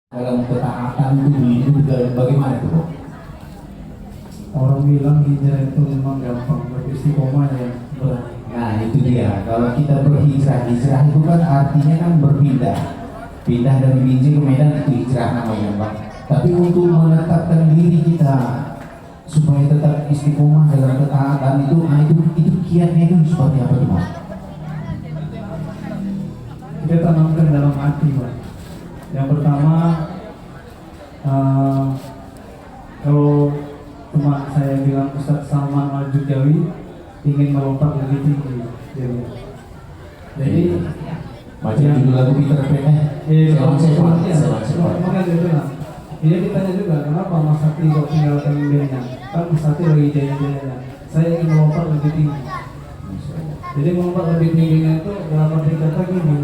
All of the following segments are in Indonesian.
dalam ketaatan itu bagaimana itu, Bro? Orang bilang hijrah itu memang gampang, tapi istiqomah ya berat. Nah itu dia, kalau kita berhijrah, hijrah itu kan artinya kan berpindah. Pindah dari Binjai ke Medan itu hijrah namanya, Pak. Tapi untuk menetapkan diri kita supaya tetap istiqomah dalam ketaatan itu, itu kiatnya itu seperti apa tuh, Pak? Kita tanamkan dalam hati, Pak. Yang pertama, kalau teman saya bilang Ustadz Salman Al-Judawi ingin melompat lebih tinggi, jadi macam judul lagu Peter Pan, makanya gitu lah. Dia ditanya juga kenapa Mas Sakti kok tinggalkan bandnya? Kan Mas Sakti lagi jaya-jayanya. Saya ingin melompat lebih tinggi. Jadi melompat lebih tingginya itu dalam arti kata gini,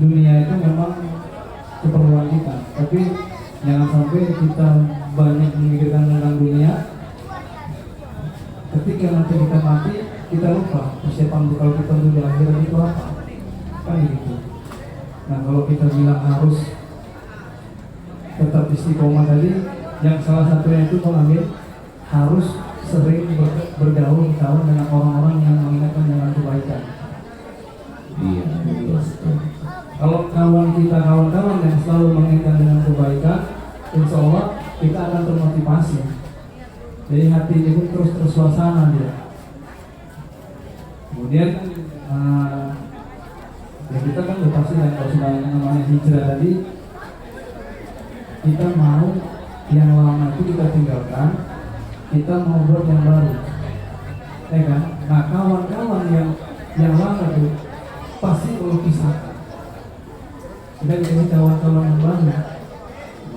dunia itu memang keperluan kita, tapi jangan sampai kita banyak memikirkan tentang dunia. Ketika nanti kita mati, kita lupa persiapan bekal kita untuk di akhirat itu apa, kan gitu. Nah kalau kita bilang harus tetap istiqomah tadi, yang salah satunya itu mengambil harus sering bergaul dengan orang-orang yang mengingatkan dengan kebaikan. Iya, betul. Kalau kawan-kawan yang selalu mengingatkan dengan kebaikan, insya Allah kita akan termotivasi. Jadi hati itu terus tersuasana dia. Kemudian ya kita kan udah pasti kan, kalau sudah namanya hijrah tadi, kita mau yang lama itu kita tinggalkan, kita mau buat yang baru, ya kan? Nah kawan-kawan yang lama itu pasti perlu pisahkan. Dan ini kawan-kawan yang baru.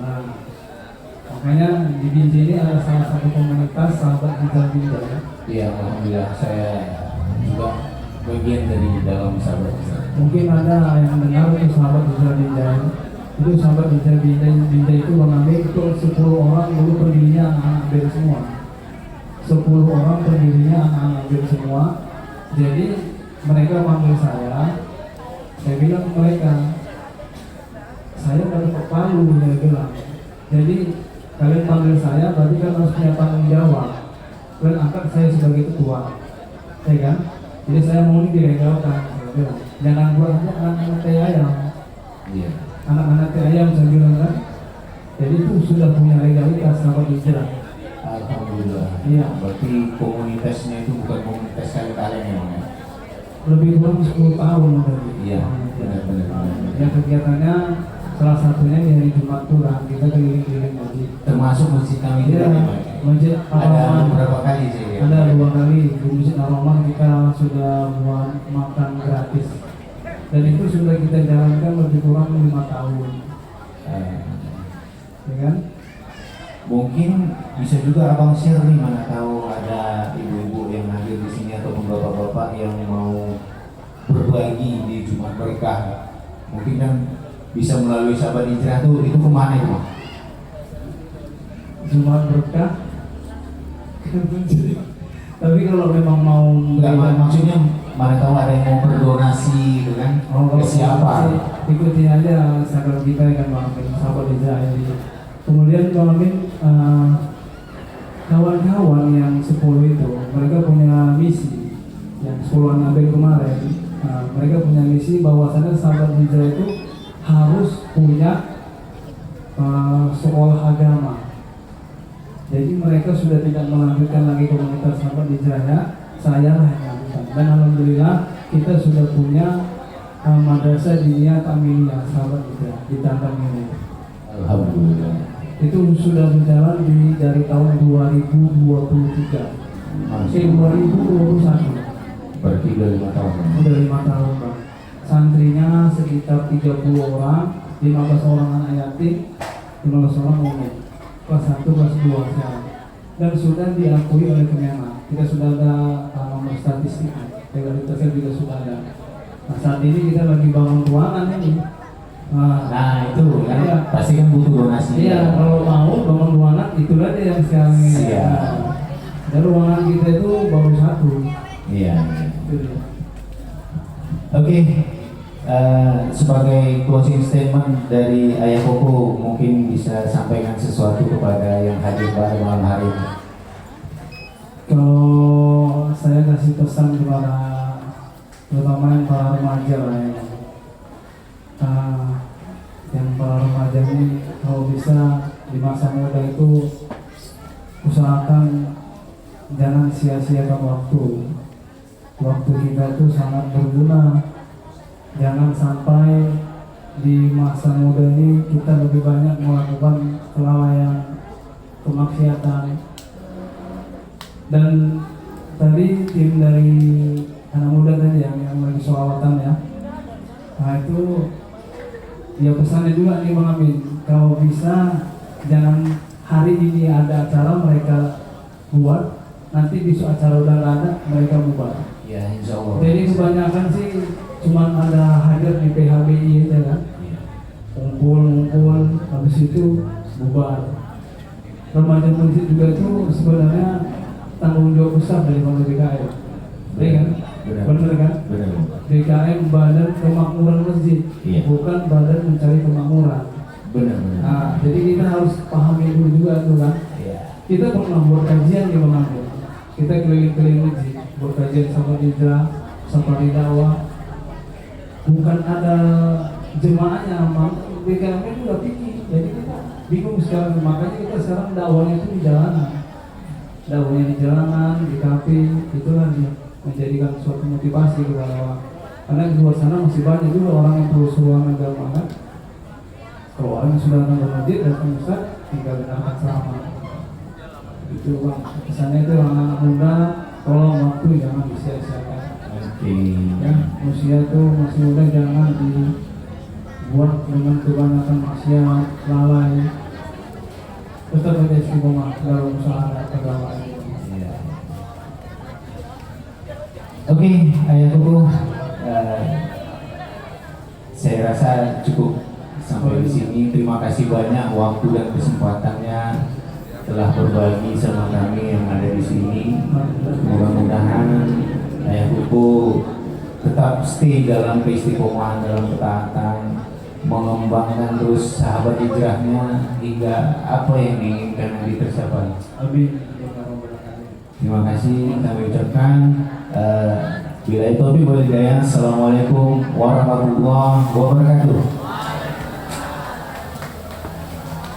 Nah, makanya di Binjai ini ada salah satu komunitas sahabat hijrah Binjai. Iya, alhamdulillah saya juga bagian dari dalam sahabat hijrah. Mungkin ada yang mendengar itu sahabat hijrah Binjai. Itu sahabat hijrah Binjai itu mengambil itu 10 orang dulu pendirinya anak-anak dari semua. 10 orang pendirinya anak-anak dari semua. Jadi mereka panggil saya bilang ke mereka, saya dari Palu, saya bilang. Jadi kalian panggil saya berarti kan harus punya tanggung jawab. Kalian angkat saya sebagai ketua, ya kan? Jadi saya mau ini dilegalkan, saya bilang. Jangan buat anak-anak teh ayam. Iya. Anak-anak teh ayam saya bilang kan. Jadi itu sudah punya legalitas sahabat hijrah. Alhamdulillah. Iya. Berarti komunitasnya itu bukan komunitas kalian memang ya? Lebih kurang 10 tahun tadi. Iya, benar. Ya kegiatannya salah satunya di hari Jumat Turang kita keliling-keliling masjid. Termasuk masjid kami Iya, juga. masjid Ada Ar-Rahman. beberapa kali sih. Ada 2 kali di masjid Ar-Rahman kita sudah buat makan gratis. Dan itu sudah kita jalankan lebih kurang 5 tahun. Ya kan? Mungkin bisa juga abang share nih, mana tahu ada ibu-ibu yang hadir di sini ataupun bapak-bapak yang mau berbagi di Jumat Berkah. Mungkin kan bisa melalui sahabat hijrah itu kemana itu? Jumat Berkah. Tapi kalau memang mau maksudnya mana tahu ada yang mau berdonasi gitu kan? Ke siapa? Ikuti aja sahabat kita yang mengambil sahabat hijrah ini. Kemudian kawan-kawan yang 10 itu mereka punya misi yang 10 Nabi kemarin. Mereka punya misi bahwasannya sahabat hijrah itu harus punya sekolah agama. Jadi mereka sudah tidak melanjutkan lagi komunitas sahabat hijrahnya, saya lah yang lanjutkan. Dan alhamdulillah kita sudah punya madrasah diniyah Tamiliyah sahabat hijrah di Tantan ini. Alhamdulillah. Itu sudah berjalan dari tahun 2023. 2021. Berarti udah 5 tahun. Udah 5 tahun, Bang. Santrinya sekitar 30 orang, 15 orang anak yatim, 15 orang umum. Kelas 1, kelas 2 sekarang. Dan sudah diakui oleh Kemenang. Kita sudah ada nomor statistiknya. Legalitasnya juga sudah ada. Nah, saat ini kita lagi bangun ruangan ini. Nah itu kan iya. pasti kan butuh donasi. Iya, kalau mau bangun ruangan itu aja yang sekarang ini. Siap. Dan ruangan kita itu baru 1. Iya. Gitu. Oke. sebagai closing statement dari Ayah Koko, mungkin bisa sampaikan sesuatu kepada yang hadir pada malam hari ini. Kalau saya kasih pesan kepada terutama yang para remaja lah ya. Yang para remaja ini kalau bisa di masa muda itu usahakan jangan sia-siakan waktu. Waktu kita itu sangat berguna. Jangan sampai di masa muda ini kita lebih banyak melakukan kelalaian, kemaksiatan. Dan tadi tim dari anak muda tadi yang lagi sholawatan ya, nah itu ya pesannya juga nih Bang Amin, kalau bisa jangan hari ini ada acara mereka buat, nanti besok acara udah nggak ada mereka bubar. Ya, insya Allah. Jadi kebanyakan sih cuman ada hadir di PHBI aja kan, ngumpul habis itu bubar. Remaja masjid juga itu sebenarnya tanggung jawab besar dari BKM, iya kan? Benar kan? Benar. BKM Badan Kemakmuran Masjid, Iya. bukan Badan Mencari Kemakmuran. Benar. Nah, jadi kita harus pahami dulu juga tuh kan. Iya. Kita pernah buat kajian di Manado. Kita keliling-keliling masjid, buat kajian sama hijrah, sama dakwah. Bukan ada jemaahnya, BKM itu udah pikir. Jadi kita bingung sekarang, makanya kita sekarang dakwahnya itu di jalanan. Dakwahnya di jalanan, di kafe, itulah dia menjadikan suatu motivasi kepada orang. Karena di luar sana masih banyak juga orang yang terus ruangan agama kan. Kalau orang yang sudah datang ke masjid datang Ustaz, tinggal dengarkan ceramah. Itu Bang, kesannya itu anak-anak muda, tolong waktu jangan disia-siakan. Ya, usia itu masih muda, jangan dibuat dengan kebanyakan maksiat, lalai. Tetap ada istiqomah dalam usaha agama ini. Oke, Ayah Koko, saya rasa cukup sampai di sini. Terima kasih banyak waktu dan kesempatannya telah berbagi sama kami yang ada di sini. Mudah-mudahan Ayah Koko tetap stay dalam keistiqomahan, dalam ketaatan, mengembangkan terus sahabat hijrahnya hingga apa yang diinginkan nanti tercapai. Amin. Terima kasih kami ucapkan. Bila itu wal hidayah. Assalamualaikum warahmatullahi wabarakatuh.